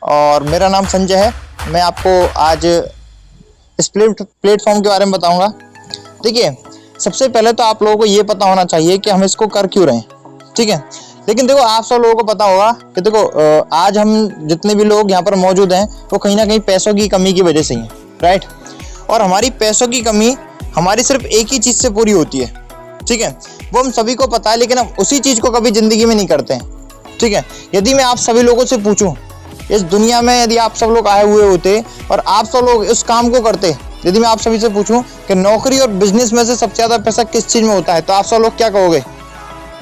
और मेरा नाम संजय है। मैं आपको आज इस प्लेटफॉर्म के बारे में बताऊंगा। देखिए, सबसे पहले तो आप लोगों को ये पता होना चाहिए कि हम इसको कर क्यों रहे हैं, ठीक है। लेकिन देखो, आप सब लोगों को पता होगा कि देखो आज हम जितने भी लोग यहाँ पर मौजूद हैं वो कहीं ना कहीं पैसों की कमी की वजह से ही हैं, राइट। और हमारी पैसों की कमी हमारी सिर्फ एक ही चीज़ से पूरी होती है, ठीक है। वो हम सभी को पता है, लेकिन हम उसी चीज़ को कभी ज़िंदगी में नहीं करते हैं, ठीक है। यदि मैं आप सभी लोगों से पूछूं, इस दुनिया में यदि आप सब लोग आए हुए होते और आप सब लोग इस काम को करते, यदि मैं आप सभी से पूछूं कि नौकरी और बिजनेस में से सबसे ज़्यादा पैसा किस चीज़ में होता है, तो आप सब लोग क्या कहोगे?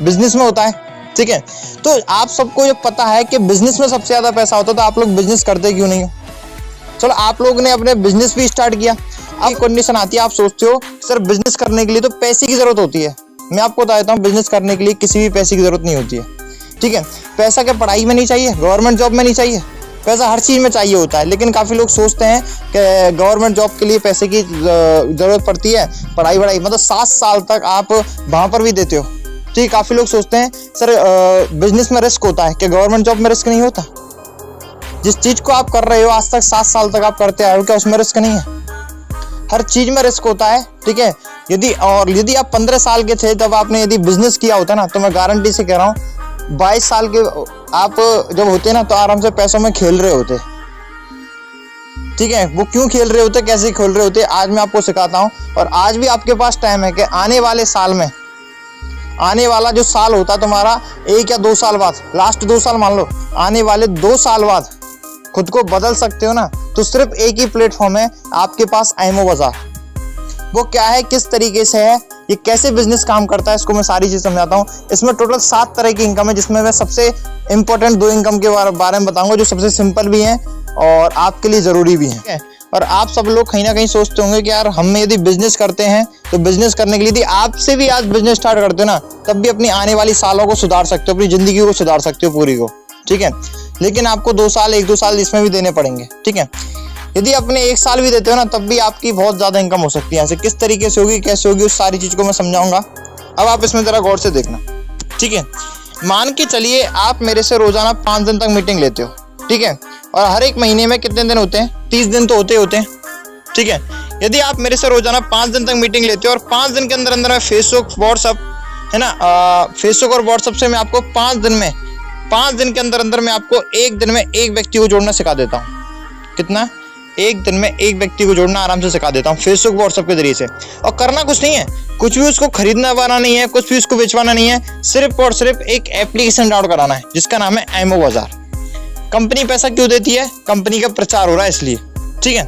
बिजनेस में होता है, ठीक है। तो आप सबको जब पता है कि बिजनेस में सबसे ज़्यादा पैसा होता है, तो आप लोग बिजनेस करते क्यों नहीं हो? चलो, आप लोगों ने अपने बिजनेस भी स्टार्ट किया। अब कंडीशन आती है, आप सोचते हो सर बिजनेस करने के लिए तो पैसे की जरूरत होती है। मैं आपको बता देता हूँ, बिजनेस करने के लिए किसी भी पैसे की जरूरत नहीं होती है, ठीक है। पैसा क्या पढ़ाई में नहीं चाहिए, गवर्नमेंट जॉब में नहीं चाहिए? पैसा हर चीज़ में चाहिए होता है। लेकिन काफ़ी लोग सोचते हैं कि गवर्नमेंट जॉब के लिए पैसे की ज़रूरत पड़ती है, पढ़ाई मतलब 7 साल तक आप वहाँ पर भी देते हो, ठीक। काफ़ी लोग सोचते हैं सर बिजनेस में रिस्क होता है, कि गवर्नमेंट जॉब में रिस्क नहीं होता? जिस चीज़ को आप कर रहे हो आज तक 7 साल तक आप करते आए हो, क्या उसमें रिस्क नहीं है? हर चीज़ में रिस्क होता है, ठीक है। यदि आप 15 साल के थे जब आपने यदि बिजनेस किया होता ना, तो मैं गारंटी से कह रहा हूँ 22 साल के आप जब होते ना, तो आराम से पैसों में खेल रहे होते, ठीक है। वो क्यों खेल रहे होते, कैसे खेल रहे होते, आज मैं आपको सिखाता हूँ। और आज भी आपके पास टाइम है कि आने वाले साल में, आने वाला जो साल होता है तुम्हारा 1 या 2 साल बाद, लास्ट 2 साल मान लो, आने वाले 2 साल बाद खुद को बदल सकते हो ना, तो सिर्फ एक ही प्लेटफॉर्म है आपके पास, एमओ बाजार। वो क्या है, किस तरीके से है, ये कैसे बिजनेस काम करता है, इसको मैं सारी चीज़ समझाता हूँ। इसमें टोटल 7 तरह की इनकम है, जिसमें मैं सबसे इंपॉर्टेंट 2 इनकम के बारे में बताऊंगा, जो सबसे सिंपल भी हैं और आपके लिए ज़रूरी भी हैं। और आप सब लोग कहीं ना कहीं सोचते होंगे कि यार हम यदि बिजनेस करते हैं, तो बिजनेस करने के लिए यदि आपसे भी आज बिजनेस स्टार्ट करते हो ना, तब भी अपनी आने वाली सालों को सुधार सकते हो, अपनी ज़िंदगी को सुधार सकते हो पूरी को, ठीक है। लेकिन आपको 2 साल 1-2 साल इसमें भी देने पड़ेंगे, ठीक है। यदि अपने 1 साल भी देते हो ना, तब भी आपकी बहुत ज़्यादा इनकम हो सकती है। ऐसे किस तरीके से होगी, कैसे होगी, उस सारी चीज़ को मैं समझाऊंगा। अब आप इसमें ज़रा गौर से देखना, ठीक है। मान के चलिए आप मेरे से रोज़ाना 5 दिन तक मीटिंग लेते हो, ठीक है। और हर एक महीने में कितने दिन होते हैं? 30 दिन तो होते हैं, ठीक है। यदि आप मेरे से रोज़ाना 5 दिन तक मीटिंग लेते हो और 5 दिन के अंदर मैं फेसबुक, व्हाट्सअप, है ना, फेसबुक और व्हाट्सअप से मैं आपको 5 दिन के अंदर मैं आपको 1 दिन में 1 व्यक्ति को जोड़ना सिखा देता हूँ। कितना? 1 दिन में 1 व्यक्ति को जोड़ना आराम से सिखा देता हूँ, फेसबुक व्हाट्सएप के जरिए से। और करना कुछ नहीं है, कुछ भी उसको खरीदना वाना नहीं है, कुछ भी उसको बेचवाना नहीं है, सिर्फ और सिर्फ एक एप्लीकेशन डाउनलोड कराना है, जिसका नाम है एमओ बाजार। कंपनी पैसा क्यों देती है? कंपनी का प्रचार हो रहा है इसलिए, ठीक है।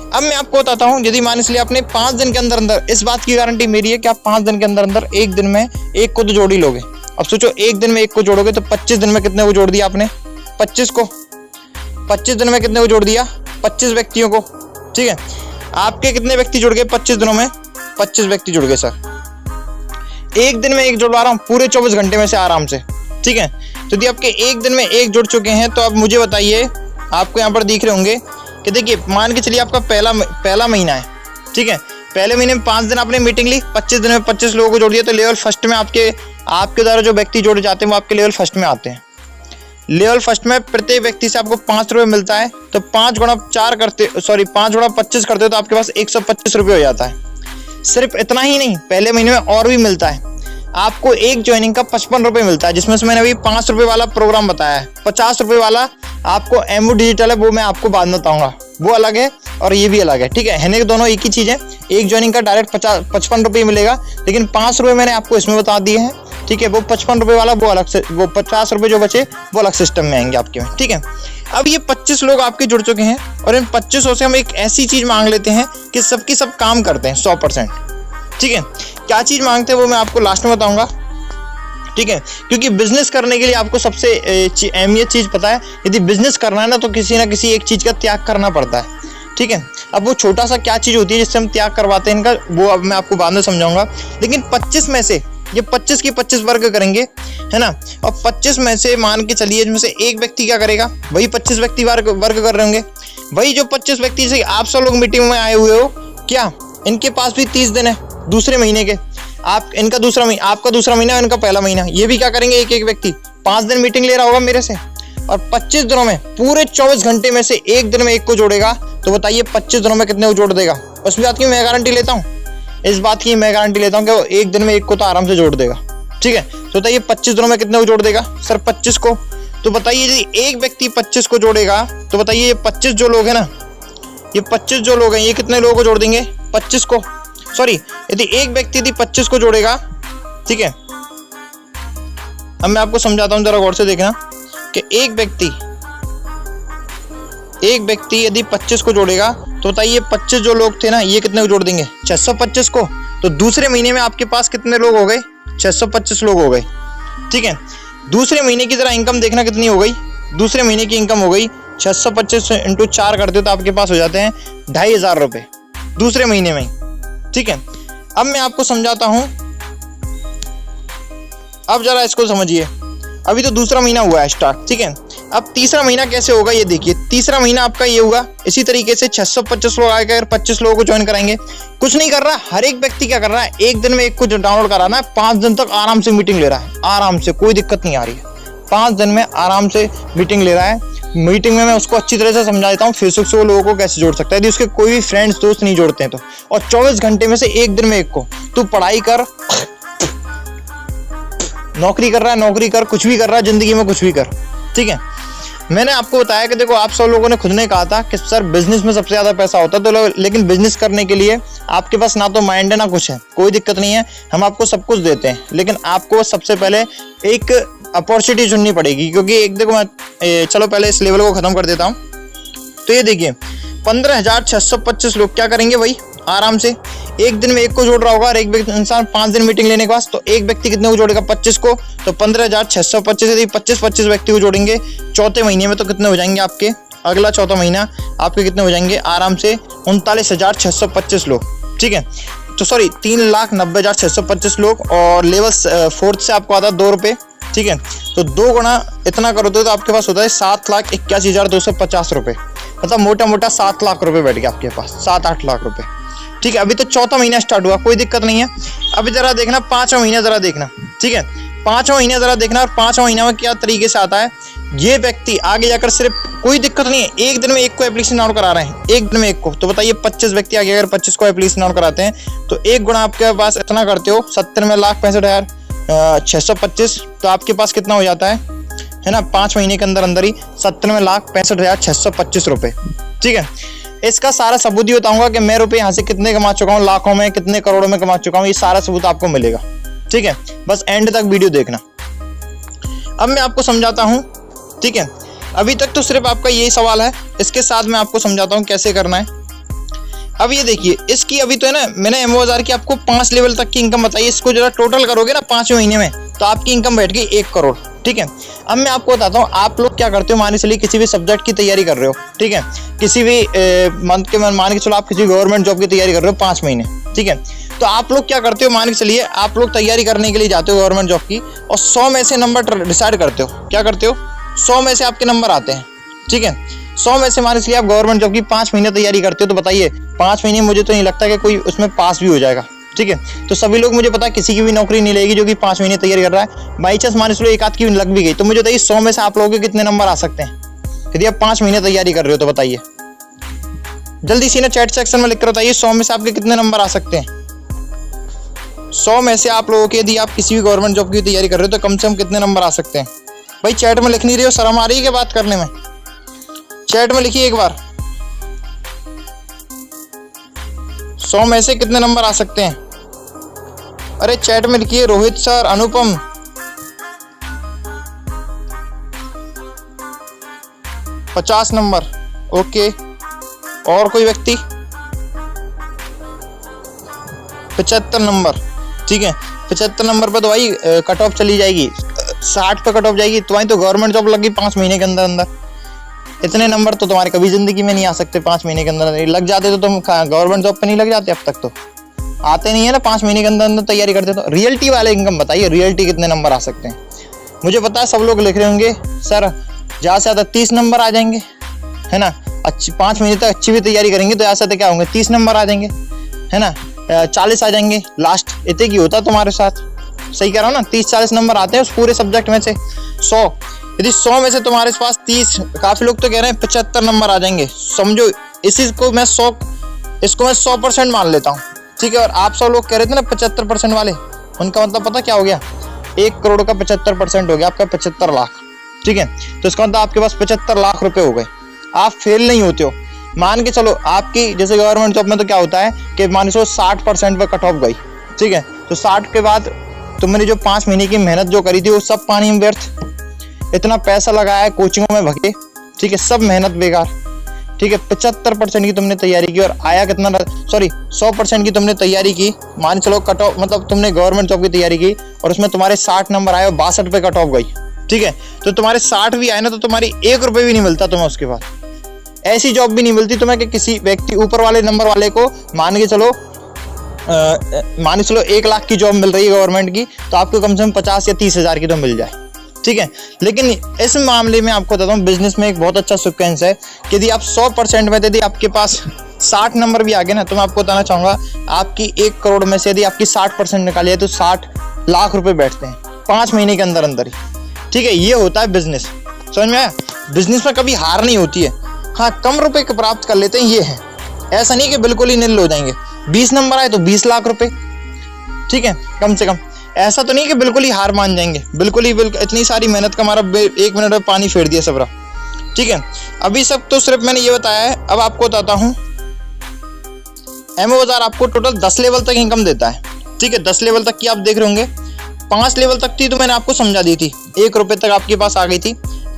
अब मैं आपको बताता हूँ, यदि मान इसलिए आपने 5 दिन के अंदर, इस बात की गारंटी मेरी है कि आप 5 दिन के अंदर 1 दिन में 1 को तो जोड़ ही लोगे। अब सोचो, 1 दिन में 1 को जोड़ोगे तो 25 दिन में कितने को जोड़ दिया आपने? 25 दिन में कितने को जोड़ दिया? 25 व्यक्तियों को, ठीक है। आपके कितने व्यक्ति जुड़ गए 25 दिनों में? 25 व्यक्ति जुड़ गए सर। 1 दिन में 1 जुड़वा रहा हूँ, पूरे 24 घंटे में से आराम से, ठीक है। तो यदि आपके 1 दिन में 1 जुड़ चुके हैं, तो अब मुझे बताइए, आपको यहाँ पर दिख रहे होंगे कि देखिए, मान के चलिए आपका पहला महीना है, ठीक है। पहले महीने में 5 दिन आपने मीटिंग ली, 25 दिन में 25 लोगों को जोड़ दिया, तो लेवल फर्स्ट में आपके द्वारा जो व्यक्ति जोड़े जाते हैं वो आपके लेवल फर्स्ट में आते हैं। लेवल फर्स्ट में प्रत्येक व्यक्ति से आपको 5 रुपये मिलता है, तो 5 गुणा 25 करते हो तो आपके पास 125 रुपये हो जाता है। सिर्फ इतना ही नहीं, पहले महीने में और भी मिलता है आपको। एक ज्वाइनिंग का 55 रुपये मिलता है, जिसमें से मैंने अभी 5 रुपये वाला प्रोग्राम बताया है। 50 रुपये वाला आपको एमओ डिजिटल है, वो मैं आपको बाद में बताऊंगा, वो अलग है और ये भी अलग है, ठीक है। है दोनों एक ही चीज़ है। एक ज्वाइनिंग का डायरेक्ट 55 रुपये मिलेगा, लेकिन 5 रुपये मैंने आपको इसमें बता दिए हैं, ठीक है। वो 55 रुपये वाला वो अलग से, वो 50 रुपये जो बचे वो अलग सिस्टम में आएंगे आपके में, ठीक है। अब ये 25 लोग आपके जुड़ चुके हैं और इन 2500 से हम एक ऐसी चीज़ मांग लेते हैं कि सबकी सब काम करते हैं 100%, ठीक है। क्या चीज़ मांगते हैं वो मैं आपको लास्ट में बताऊंगा, ठीक है। क्योंकि बिजनेस करने के लिए आपको सबसे अहमियत चीज़ पता है, यदि बिजनेस करना है ना, तो किसी ना किसी एक चीज़ का त्याग करना पड़ता है, ठीक है। अब वो छोटा सा क्या चीज़ होती है जिससे हम त्याग करवाते हैं इनका, वो अब मैं आपको बाद में समझाऊंगा। लेकिन 25 में से ये 25 की 25 वर्ग करेंगे, है ना। और 25 में से मान के चलिए इनमें से एक व्यक्ति क्या करेगा, वही 25 व्यक्ति वर्ग कर रहे होंगे। वही जो 25 व्यक्ति से आप सब लोग मीटिंग में आए हुए हो, क्या इनके पास भी 30 दिन है दूसरे महीने के? आपका दूसरा महीना, इनका पहला महीना, ये भी क्या करेंगे, एक एक व्यक्ति 5 दिन मीटिंग ले रहा होगा मेरे से, और 25 दिनों में पूरे 24 घंटे में से एक दिन में एक को जोड़ेगा, तो बताइए 25 दिनों में कितने को जोड़ देगा? उस बात की मैं गारंटी लेता हूँ, इस बात की मैं गारंटी लेता हूँ कि वो एक दिन में एक को तो आराम से जोड़ देगा। ठीक है, तो बताइए 25 दिनों में कितने को जोड़ देगा? सर 25 को। तो बताइए यदि एक व्यक्ति 25 को जोड़ेगा तो बताइए ये 25 जो लोग हैं ना, ये 25 जो लोग हैं ये कितने लोगों को जोड़ देंगे? 25 को। सॉरी, यदि एक व्यक्ति यदि 25 को जोड़ेगा, ठीक है, अब मैं आपको समझाता हूं, जरा गौर से देखना कि एक व्यक्ति यदि 25 को जोड़ेगा तो बताइए 25 जो लोग थे ना ये कितने को जोड़ देंगे? 625 को। तो दूसरे महीने में आपके पास कितने लोग हो गए? 625 लोग हो गए। ठीक है, दूसरे महीने की जरा इनकम देखना कितनी हो गई? दूसरे महीने की इनकम हो गई 625 इंटू 4 करते हो तो आपके पास हो जाते हैं 2500 रुपये दूसरे महीने में। ठीक है, अब मैं आपको समझाता हूं, अब जरा इसको समझिए। अभी तो दूसरा महीना हुआ है स्टार्ट, ठीक है, अब तीसरा महीना कैसे होगा ये देखिए। तीसरा महीना आपका ये होगा इसी तरीके से 625 लोग आएगा, अगर 25 लोगों को ज्वाइन कराएंगे। कुछ नहीं कर रहा, हर एक व्यक्ति क्या कर रहा है, एक दिन में एक को डाउनलोड कराना है, 5 दिन तक आराम से मीटिंग ले रहा है, आराम से, कोई दिक्कत नहीं आ रही है, 5 दिन में आराम से मीटिंग ले रहा है। मीटिंग में मैं उसको अच्छी तरह से समझा देता हूँ फेसबुक से वो लोगों को कैसे जोड़ सकता है यदि उसके कोई भी फ्रेंड्स दोस्त नहीं जोड़ते हैं तो। और 24 घंटे में से एक दिन में एक को, तू पढ़ाई कर, नौकरी कर रहा है नौकरी कर, कुछ भी कर रहा है जिंदगी में, कुछ भी कर। ठीक है, मैंने आपको बताया कि देखो आप सब लोगों ने खुद ने कहा था कि सर बिजनेस में सबसे ज्यादा पैसा होता है, तो लेकिन बिजनेस करने के लिए आपके पास ना तो माइंड है ना कुछ है, कोई दिक्कत नहीं है, हम आपको सब कुछ देते हैं, लेकिन आपको सबसे पहले एक अपॉर्चुनिटी चुननी पड़ेगी। क्योंकि एक देखो मैं चलो पहले इस लेवल को खत्म कर देता हूँ। तो ये देखिए 15,625 लोग क्या करेंगे भाई, आराम से एक दिन में एक को जोड़ रहा होगा, और एक इंसान 5 दिन मीटिंग लेने के बाद तो एक व्यक्ति कितने को जोड़ेगा? 25 को। तो 15,625 यदि 25 व्यक्ति को जोड़ेंगे चौथे महीने में तो कितने हो जाएंगे आपके? अगला चौथा महीना आपके कितने हो जाएंगे? आराम से 39,625 लोग। ठीक है, तो सॉरी 3,90,625 लोग, और लेवल 4 से आपको आता है 2 रुपये। ठीक है, तो 2 गुना इतना करो तो आपके पास होता है 7,81,250 रुपये, मतलब मोटा मोटा 7 लाख रुपए बैठ गया आपके पास, 7-8 लाख रुपए। ठीक है, अभी तो चौथा महीना स्टार्ट हुआ, कोई दिक्कत नहीं है। अभी जरा देखना 5वां महीना जरा देखना। ठीक है, 5वां महीना जरा देखना, और 5वां महीना में क्या तरीके से आता है ये व्यक्ति आगे जाकर, सिर्फ कोई दिक्कत नहीं है, एक दिन में एक को एप्लीकेशन डाउनलोड करा रहे हैं, एक दिन में एक को। तो बताइए 25 व्यक्ति आगे अगर 25 को एप्लीकेशन डाउनलोड कराते हैं तो एक गुना आपके पास इतना करते हो 97,65,625, तो आपके पास कितना हो जाता है ना, 5 महीने के अंदर अंदर ही 97,65,625 रुपए। ठीक है, इसका सारा सबूत ही बताऊंगा कि मैं रुपए यहाँ से कितने कमा चुका हूँ, लाखों में, कितने करोड़ों में कमा चुका हूँ, ये सारा सबूत आपको मिलेगा। ठीक है, बस एंड तक वीडियो देखना। अब मैं आपको समझाता हूँ। ठीक है, अभी तक तो सिर्फ आपका यही सवाल है, इसके साथ मैं आपको समझाता हूँ कैसे करना है। अब ये देखिए इसकी अभी तो है ना, मैंने M-Bazaar की आपको 5 लेवल तक की इनकम बताई, इसको जरा टोटल करोगे ना 5 महीने में तो आपकी इनकम बैठ गई 1 करोड़। ठीक है, अब मैं आपको बताता हूँ आप लोग क्या करते हो। मान के चलिए किसी भी सब्जेक्ट की तैयारी कर रहे हो, ठीक है, किसी भी मंथ के, मान के चलो आप किसी गवर्नमेंट जॉब की तैयारी कर रहे हो 5 महीने। ठीक है, तो आप लोग क्या करते हो, मान के चलिए आप लोग तैयारी करने के लिए जाते हो गवर्नमेंट जॉब की, और 100 में से नंबर डिसाइड करते हो। क्या करते हो, 100 में से आपके नंबर आते हैं। ठीक है, 100 में से मान के चलिए आप गवर्नमेंट जॉब की 5 महीने तैयारी करते हो, तो बताइए 5 महीने मुझे तो नहीं लगता कि कोई उसमें पास भी हो जाएगा। ठीक है, तो सभी लोग, मुझे पता है किसी की भी नौकरी नहीं लगेगी जो कि 5 महीने तैयारी कर रहा है। बाई चांस मान लो एक आध की लग भी गई, तो मुझे बताइए 100 में से आप लोगों के कितने नंबर आ सकते हैं यदि आप 5 महीने तैयारी कर रहे हो? तो बताइए जल्दी से ना चैट सेक्शन में लिख कर बताइए 100 में से आपके कितने नंबर आ सकते हैं। 100 में से आप लोगों के, यदि आप किसी भी गवर्नमेंट जॉब की तैयारी कर रहे हो तो कम से कम कितने नंबर आ सकते हैं? भाई चैट में लिख नहीं रहे हो, शर्म आ रही है क्या बात करने में? चैट में लिखिए एक बार, 100 में से कितने नंबर आ सकते हैं? अरे चैट में लिखिए रोहित सर, अनुपम, $50 नंबर। ओके, और कोई व्यक्ति? 75 नंबर। ठीक है, 75 नंबर पर तो भाई कट ऑफ चली जाएगी, 60 पे कट ऑफ जाएगी, तो भाई तो गवर्नमेंट जॉब लगी 5 महीने के अंदर अंदर। इतने नंबर तो तुम्हारे कभी जिंदगी में नहीं आ सकते 5 महीने के अंदर। लग जाते तो तुम गवर्नमेंट जॉब पे नहीं लग जाते, अब तक तो आते नहीं है ना, 5 महीने के अंदर अंदर तैयारी करते। तो रियलिटी वाले इनकम बताइए, रियलिटी कितने नंबर आ सकते हैं? मुझे पता है सब लोग लिख रहे होंगे सर ज़्यादा से ज़्यादा 30 नंबर आ जाएंगे, है ना, अच्छी 5 महीने तक अच्छी भी तैयारी करेंगे तो ज़्यादा से ज़्यादा क्या होंगे, 30 नंबर आ जाएंगे, है ना, 40 आ जाएंगे लास्ट, इतने की होता तुम्हारे साथ। सही कह रहा हूँ ना, 30-40 नंबर आते हैं उस पूरे सब्जेक्ट में से। 100 यदि 100 में से तुम्हारे पास 30, काफी लोग तो कह रहे हैं 75 नंबर आ जाएंगे, समझो इसको मैं 100% मान लेता हूँ, ठीक है। और आप सब लोग कह रहे थे ना 75% वाले, उनका मतलब पता क्या हो गया, 1 करोड़ का 75% हो गया आपका 75 लाख, ठीक है। तो इसका मतलब आपके पास 75 लाख रुपए हो गए, आप फेल नहीं होते हो। मान के चलो आपकी जैसे गवर्नमेंट जॉब में तो क्या होता है कि मान के चलो 60% पे कट ऑफ गई, ठीक है। तो 60 के बाद तुमने जो 5 महीने की मेहनत जो करी थी वो सब पानी में व्यर्थ, इतना पैसा लगाया, कोचिंगों में भगे, ठीक है, सब मेहनत बेकार, ठीक है। 75% की तुमने तैयारी की और आया कितना, 100% की तुमने तैयारी की, मान चलो कट ऑफ, मतलब तुमने गवर्नमेंट जॉब की तैयारी की और उसमें तुम्हारे 60 नंबर आए और 62 पे कट ऑफ गई, ठीक है। तो तुम्हारे 60 भी आए ना तो तुम्हारी 1 रुपये भी नहीं मिलता तुम्हें उसके बाद, ऐसी जॉब भी नहीं मिलती तुम्हें कि किसी व्यक्ति ऊपर वाले नंबर वाले को मान के चलो 1 लाख की जॉब मिल रही है गवर्नमेंट की, तो आपको कम से कम 50 या 30 हज़ार की तो मिल जाए, ठीक है। लेकिन इस मामले में आपको बताता हूँ, बिजनेस में एक बहुत अच्छा सिक्वेंस है कि यदि आप 100% में, यदि आपके पास 60 नंबर भी आ गए ना, तो मैं आपको बताना चाहूँगा आपकी 1 करोड़ में से यदि आपकी 60% निकाली है तो 60 लाख रुपए बैठते हैं 5 महीने के अंदर अंदर ही, ठीक है। ये होता है बिजनेस, समझ में आया। बिजनेस में कभी हार नहीं होती है, हाँ कम रुपए प्राप्त कर लेते हैं, ये है, ऐसा नहीं कि बिल्कुल ही निल हो जाएंगे। 20 नंबर आए तो 20 लाख रुपए, ठीक है, कम से कम। ऐसा तो नहीं कि बिल्कुल ही हार मान जाएंगे, बिल्कुल इतनी सारी मेहनत का हमारा 1 मिनट में पानी फेर दिया सबरा, ठीक है। अभी सब तो सिर्फ मैंने ये बताया है, अब आपको बताता हूँ एमओ बाजार आपको टोटल 10 लेवल तक इनकम देता है, ठीक है। 10 लेवल तक की आप देख रहे होंगे, 5 लेवल तक थी तो मैंने आपको समझा दी थी, 1 रुपये तक आपके पास आ गई थी।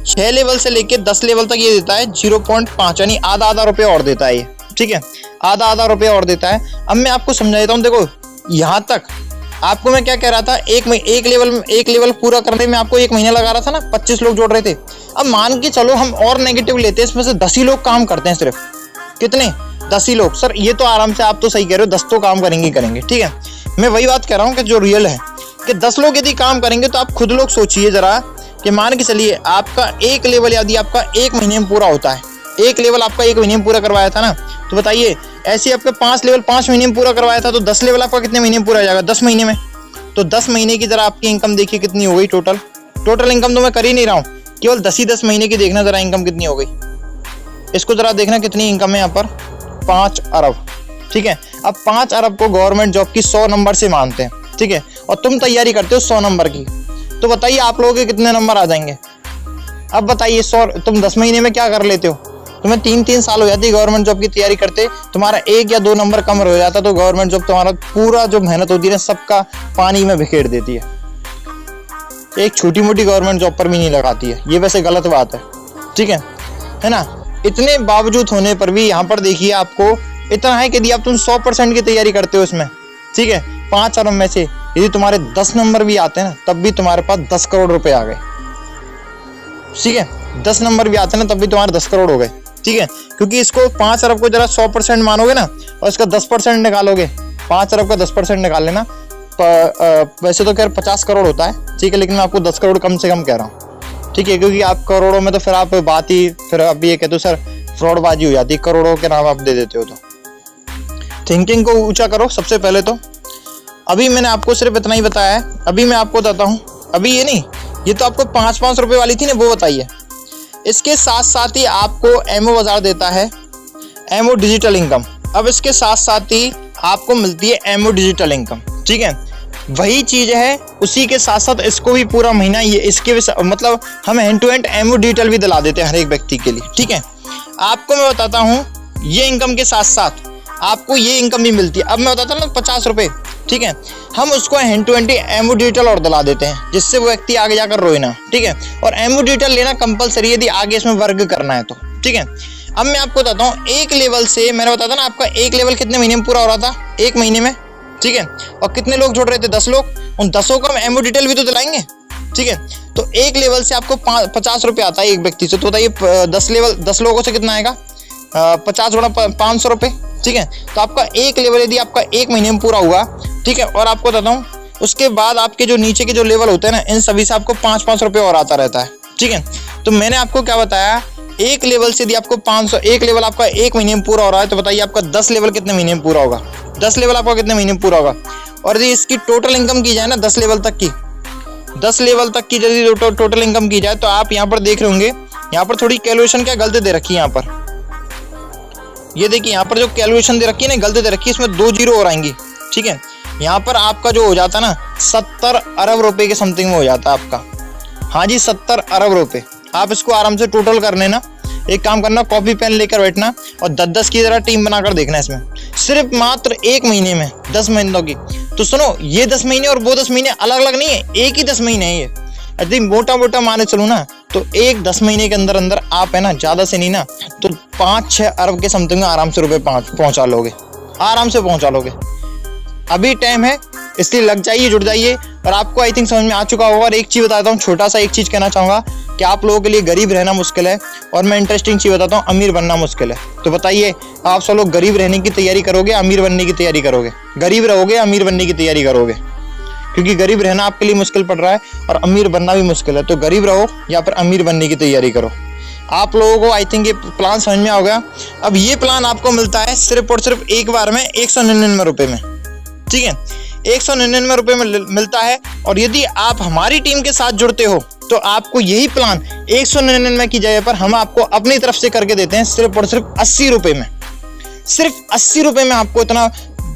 6 लेवल से लेके 10 लेवल तक ये देता है 0.5, यानी आधा रुपये और देता है ये, ठीक है, आधा रुपये और देता है। अब मैं आपको समझा देता हूँ, देखो यहाँ तक आपको मैं क्या कह रहा था, एक लेवल पूरा करने में आपको 1 महीना लगा रहा था ना, 25 लोग जोड़ रहे थे। अब मान के चलो हम और नेगेटिव लेते हैं, इसमें से 10 ही लोग काम करते हैं, सिर्फ कितने, 10 ही लोग। सर ये तो आराम से, आप तो सही कह रहे हो, 10 तो काम करेंगे, ठीक है। मैं वही बात कह रहा हूँ कि जो रियल है कि 10 लोग यदि काम करेंगे तो आप खुद लोग सोचिए जरा कि मान के चलिए आपका 1 लेवल यदि आपका 1 महीने में पूरा होता है, 1 लेवल आपका 1 महीने में पूरा करवाया था ना, तो बताइए ऐसे आपके 5 लेवल 5 महीने में पूरा करवाया था, तो 10 लेवल आपका कितने महीने में पूरा हो जाएगा, 10 महीने में। तो 10 महीने की जरा आपकी इनकम देखिए कितनी हो गई, टोटल इनकम तो मैं कर ही नहीं रहा हूँ, केवल 10 महीने की देखना जरा इनकम कितनी हो गई, इसको जरा देखना कितनी इनकम है यहाँ पर, 5 अरब, ठीक है। अब 5 अरब को गवर्नमेंट जॉब की 100 नंबर से मानते हैं, ठीक है, और तुम तैयारी करते हो 100 नंबर की, तो बताइए आप लोगों के कितने नंबर आ जाएंगे। अब बताइए 100 तुम 10 महीने में क्या कर लेते हो, तुम्हें 3 साल हो जाती है गवर्नमेंट जॉब की तैयारी करते, तुम्हारा 1 या 2 नंबर कम हो जाता तो गवर्नमेंट जॉब तुम्हारा पूरा जो मेहनत होती है सबका पानी में बिखेर देती है, एक छोटी मोटी गवर्नमेंट जॉब पर भी नहीं लगाती है। ये वैसे गलत बात है, ठीक है ना। इतने बावजूद होने पर भी यहाँ पर देखिए आपको इतना है कि यदि आप तुम 100% की तैयारी करते हो इसमें, ठीक है, 5 अरब में से यदि तुम्हारे 10 नंबर भी आते हैं ना, तब भी तुम्हारे पास 10 करोड़ रुपए आ गए, ठीक है। 10 नंबर भी आते हैं ना, तब भी तुम्हारे 10 करोड़ हो गए, ठीक है। क्योंकि इसको 5 अरब को जरा 100% मानोगे ना और इसका 10% निकालोगे, 5 अरब का 10% निकाल लेना, वैसे तो खैर 50 करोड़ होता है, ठीक है, लेकिन मैं आपको 10 करोड़ कम से कम कह रहा हूँ, ठीक है। क्योंकि आप करोड़ों में तो फिर आप बात ही, फिर आप ये कहते हो सर फ्रॉडबाजी हो जाती है, करोड़ों के नाम आप दे देते हो। तो थिंकिंग को ऊंचा करो सबसे पहले तो। अभी मैंने आपको सिर्फ इतना ही बताया है, अभी मैं आपको बताता हूँ, अभी ये नहीं, ये तो आपको 5-5 रुपए वाली थी ना, वो बताइए। इसके साथ साथ ही आपको एमओ बाजार देता है एमओ डिजिटल इनकम। अब इसके साथ साथ ही आपको मिलती है एमओ डिजिटल इनकम, ठीक है। वही चीज है, उसी के साथ साथ इसको भी पूरा महीना ये इसके मतलब हम end to end MO digital भी दिला देते हैं हर एक व्यक्ति के लिए, ठीक है। आपको मैं बताता हूँ ये इनकम के साथ साथ आपको ये इनकम भी मिलती है। अब मैं बताता हूँ 50 रुपए, ठीक है, हम उसको end to end MO digital और दिला देते हैं, जिससे वो व्यक्ति आगे जाकर रोए ना, ठीक है। और एमओ डिजिटल लेना कंपलसरी यदि आगे इसमें वर्क करना है तो, ठीक है। अब मैं आपको बताता हूँ 1 लेवल से, मैंने बताया ना आपका 1 लेवल कितने महीने में पूरा हो रहा था, 1 महीने में, ठीक है। और कितने लोग जुड़ रहे थे, 10 लोग, उन 10 को हम एमओ डिजिटल भी तो दिलाएंगे, ठीक है। तो 1 लेवल से आपको 50 रुपये आता है एक व्यक्ति से, तो बताइए 10 लोगों से कितना आएगा, 50 गुणा 500 रुपये, ठीक है। तो आपका 1 लेवल यदि आपका 1 महीने में पूरा हुआ, ठीक है। और आपको बताता हूँ उसके बाद आपके जो नीचे के जो लेवल होते हैं ना, इन सभी से आपको 5-5 रुपये और आता रहता है, ठीक है। तो मैंने आपको क्या बताया, 1 लेवल से यदि आपको 500, 1 लेवल आपका 1 महीने में पूरा हो रहा है, तो बताइए आपका 10 लेवल कितने महीने में पूरा होगा, 10 लेवल आपका कितने महीने में पूरा होगा। और यदि इसकी टोटल इनकम की जाए ना 10 लेवल तक की, 10 लेवल तक की यदि टोटल इनकम की जाए तो आप यहाँ पर देख रहे होंगे, यहाँ पर थोड़ी कैलकुलेशन क्या गलती दे रखी है। यहाँ पर ये देखिए, यहाँ पर जो कैलकुलेशन दे रखी है ना, गलती दे रखी है, इसमें 2 जीरो और आएंगी। ठीक है, यहाँ पर आपका जो हो जाता है ना 70 अरब रुपए के समथिंग में हो जाता है आपका। हाँ जी, 70 अरब रुपए। आप इसको आराम से टोटल कर लेना। एक काम करना, कॉपी पेन लेकर बैठना और 10-10 की तरह टीम बनाकर देखना। इसमें सिर्फ मात्र 1 महीने में 10 महीनों की। तो सुनो, ये 10 महीने और वो 10 महीने अलग अलग नहीं है, एक ही 10 महीने है ये। यदि मोटा मोटा माने चलो ना तो एक 10 महीने के अंदर अंदर आप है ना, ज़्यादा से नहीं ना तो 5-6 अरब के समथिंग में आराम से रुपए पहुँचा लोगे, आराम से पहुँचा लोगे। अभी टाइम है, इसलिए लग जाइए, जुड़ जाइए। और आपको आई थिंक समझ में आ चुका होगा। और एक चीज़ बताता हूँ, छोटा सा एक चीज़ कहना चाहूँगा कि आप लोगों के लिए गरीब रहना मुश्किल है, और मैं इंटरेस्टिंग चीज़ बताता हूँ, अमीर बनना मुश्किल है। तो बताइए, आप सब लोग गरीब रहने की तैयारी करोगे, अमीर बनने की तैयारी करोगे? गरीब रहोगे, अमीर बनने की तैयारी करोगे? क्योंकि गरीब रहना आपके लिए मुश्किल पड़ रहा है और अमीर बनना भी मुश्किल है। तो गरीब रहो या फिर अमीर बनने की तैयारी करो। आप लोगों को आई थिंक ये प्लान समझ में आ गया। अब ये प्लान आपको मिलता है सिर्फ और सिर्फ एक बार में 199 रुपये में। ठीक है, 199 रुपये में मिलता है। और यदि आप हमारी टीम के साथ जुड़ते हो तो आपको यही प्लान 199 की जगह पर हम आपको अपनी तरफ से करके देते हैं सिर्फ और सिर्फ 80 रुपये में। सिर्फ 80 रुपये में आपको इतना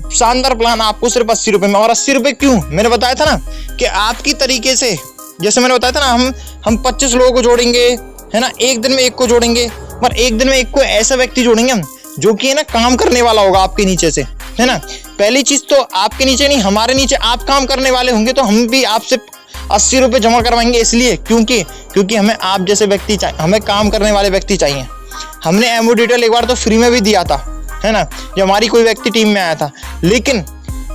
शानदार प्लान आपको सिर्फ 80 रुपये में। और 80 रुपये क्यों? मैंने बताया था ना कि आपकी तरीके से, जैसे मैंने बताया था ना, हम 25 लोगों को जोड़ेंगे, है ना, एक दिन में एक को जोड़ेंगे। पर एक दिन में एक को ऐसा व्यक्ति जोड़ेंगे हम जो कि है ना काम करने वाला होगा आपके नीचे से, है ना। पहली चीज तो आपके नीचे नहीं, हमारे नीचे आप काम करने वाले होंगे, तो हम भी आपसे 80 रुपये जमा करवाएंगे। इसलिए क्योंकि हमें आप जैसे व्यक्ति चाहिए, हमें काम करने वाले व्यक्ति चाहिए। हमने एमओ डिटेल एक बार तो फ्री में भी दिया था, है ना, जब हमारी कोई व्यक्ति टीम में आया था। लेकिन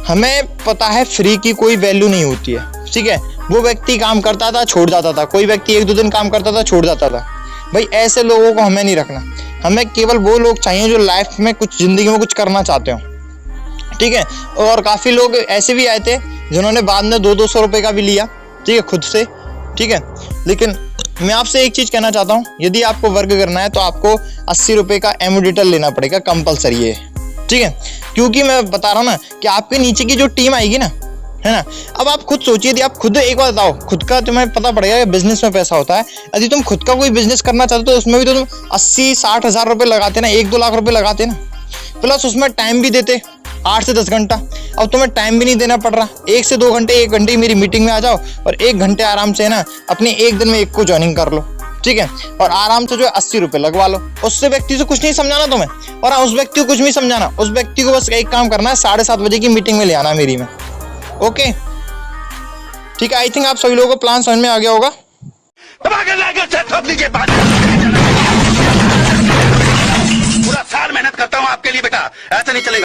हमें पता है फ्री की कोई वैल्यू नहीं होती है। ठीक है, वो व्यक्ति काम करता था, छोड़ जाता था, कोई व्यक्ति 1-2 दिन काम करता था, छोड़ जाता था। भाई ऐसे लोगों को हमें नहीं रखना। हमें केवल वो लोग चाहिए जो लाइफ में कुछ, जिंदगी में कुछ करना चाहते हो। ठीक है, और काफ़ी लोग ऐसे भी आए थे जिन्होंने बाद में 200-200 रुपये का भी लिया, ठीक है, खुद से। ठीक है, लेकिन मैं आपसे एक चीज़ कहना चाहता हूँ, यदि आपको वर्क करना है तो आपको 80 रुपये का एमओ डिटेल लेना पड़ेगा, कंपलसरी है। ठीक है, क्योंकि मैं बता रहा हूँ ना कि आपके नीचे की जो टीम आएगी ना, है ना। अब आप खुद सोचिए, यदि आप खुद एक बार बताओ, खुद का तुम्हें पता पड़ेगा कि बिजनेस में पैसा होता है। यदि तुम खुद का कोई बिजनेस करना चाहते हो तो उसमें भी तो तुम 80-60 हज़ार रुपये लगाते ना, 1-2 लाख रुपये लगाते ना, प्लस उसमें टाइम भी देते 8 से 10 घंटा। अब तुम्हें टाइम भी नहीं देना पड़ रहा, 1 से 2 घंटे, 1 घंटे मेरी मीटिंग में आ जाओ और 1 घंटे आराम से, है ना, अपने एक दिन में एक को ज्वाइनिंग कर लो। ठीक है, और आराम से जो है 80 रुपये लगवा लो। उससे व्यक्ति से कुछ नहीं समझाना तुम्हें, और हाँ, उस व्यक्ति को कुछ नहीं समझाना। उस व्यक्ति को बस एक काम करना है, 7:30 बजे की मीटिंग में ले आना मेरी में। ओके, ठीक है, आई थिंक आप सभी लोगों को प्लान समझ में आ गया होगा। पूरा साल मेहनत करता हूँ आपके लिए बेटा, ऐसा नहीं चलेगा।